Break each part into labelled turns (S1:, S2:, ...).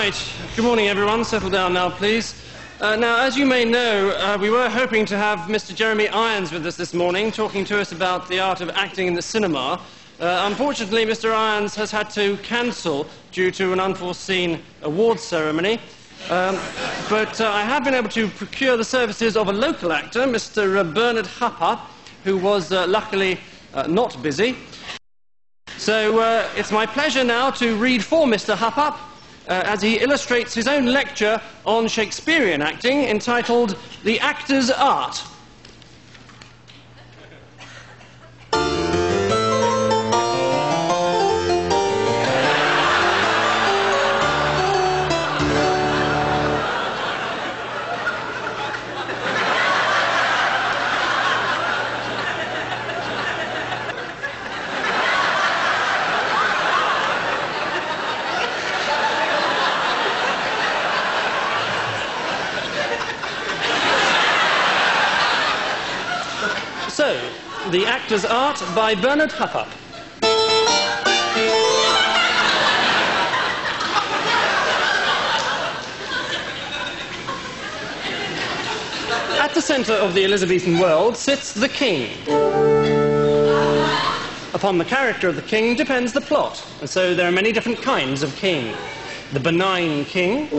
S1: Right. Good morning, everyone. Settle down now, please. Now, as you may know, we were hoping to have Mr. Jeremy Irons with us this morning, talking to us about the art of acting in the cinema. Unfortunately, Mr. Irons has had to cancel due to an unforeseen awards ceremony. But I have been able to procure the services of a local actor, Mr. Bernard Hupper, who was luckily not busy. So it's my pleasure now to read for Mr. Hupper as he illustrates his own lecture on Shakespearean acting entitled The Actor's Art. So, The Actor's Art by Bernard Hupper. At the centre of the Elizabethan world sits the king. Upon the character of the king depends the plot, and so there are many different kinds of king. The benign king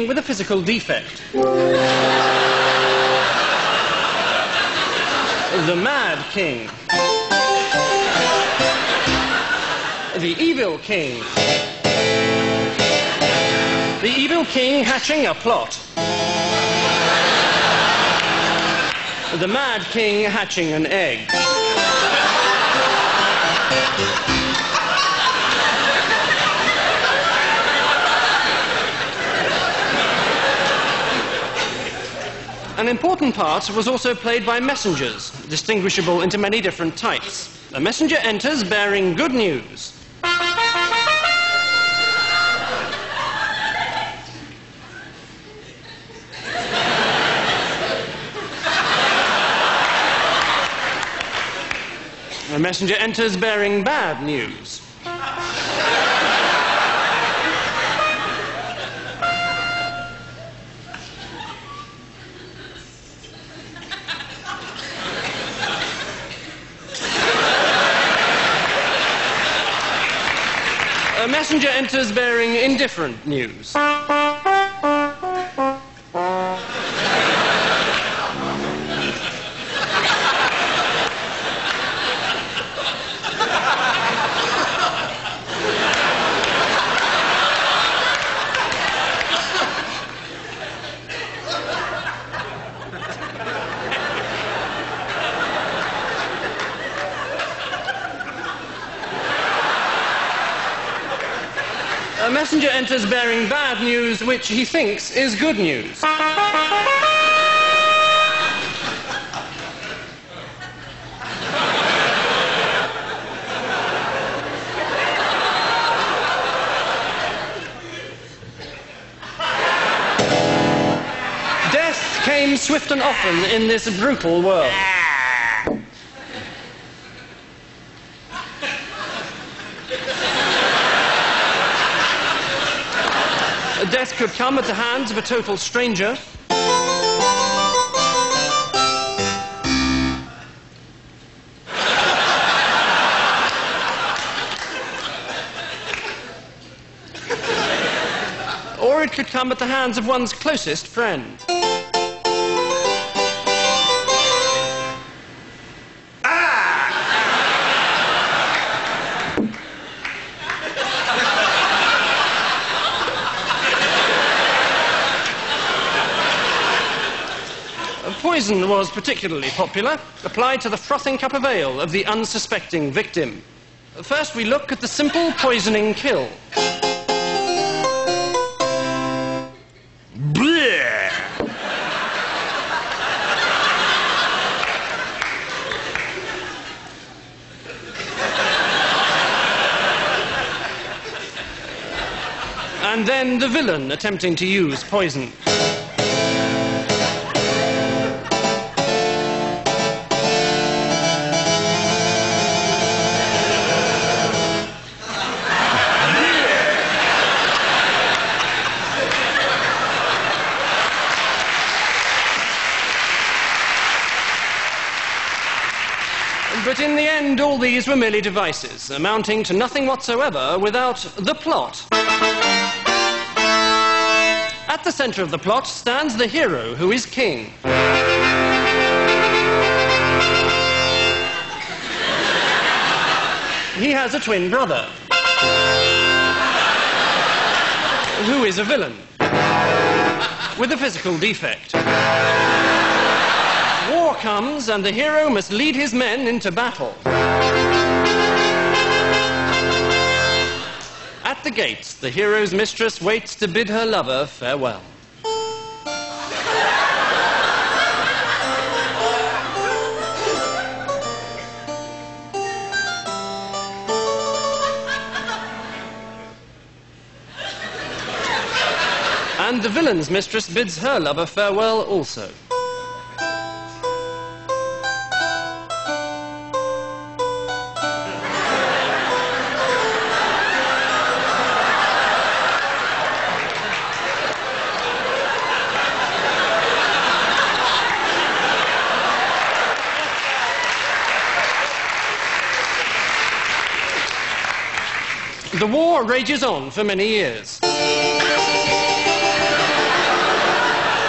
S1: with a physical defect. The mad king. The evil king. The evil king hatching a plot. The mad king hatching an egg. An important part was also played by messengers, distinguishable into many different types. A messenger enters bearing good news. A messenger enters bearing bad news. A messenger enters bearing indifferent news. A messenger enters bearing bad news which he thinks is good news. Death came swift and often in this brutal world. Death could come at the hands of a total stranger. Or it could come at the hands of one's closest friend. Poison was particularly popular, applied to the frothing cup of ale of the unsuspecting victim. First we look at the simple poisoning kill. Bleh. And then the villain attempting to use poison. But in the end, all these were merely devices, amounting to nothing whatsoever without the plot. At the centre of the plot stands the hero, who is king. He has a twin brother, who is a villain, with a physical defect. War comes, and the hero must lead his men into battle. At the gates, the hero's mistress waits to bid her lover farewell. And the villain's mistress bids her lover farewell also. The war rages on for many years.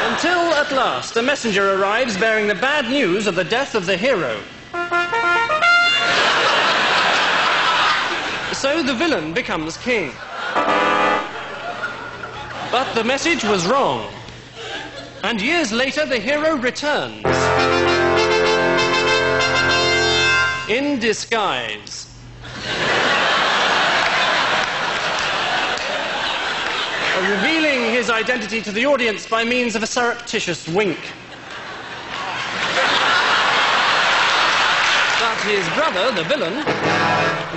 S1: Until, at last, a messenger arrives bearing the bad news of the death of the hero. So the villain becomes king. But the message was wrong. And years later, the hero returns. In disguise. Revealing his identity to the audience by means of a surreptitious wink. But his brother, the villain,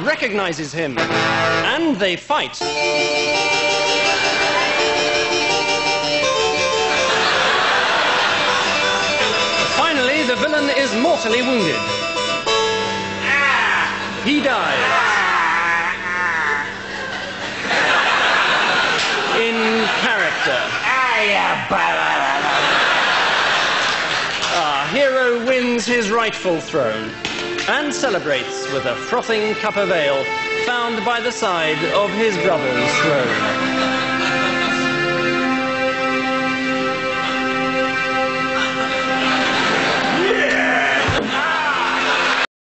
S1: recognizes him, and they fight. Finally, the villain is mortally wounded. He dies. In character. Our hero wins his rightful throne and celebrates with a frothing cup of ale found by the side of his brother's throne.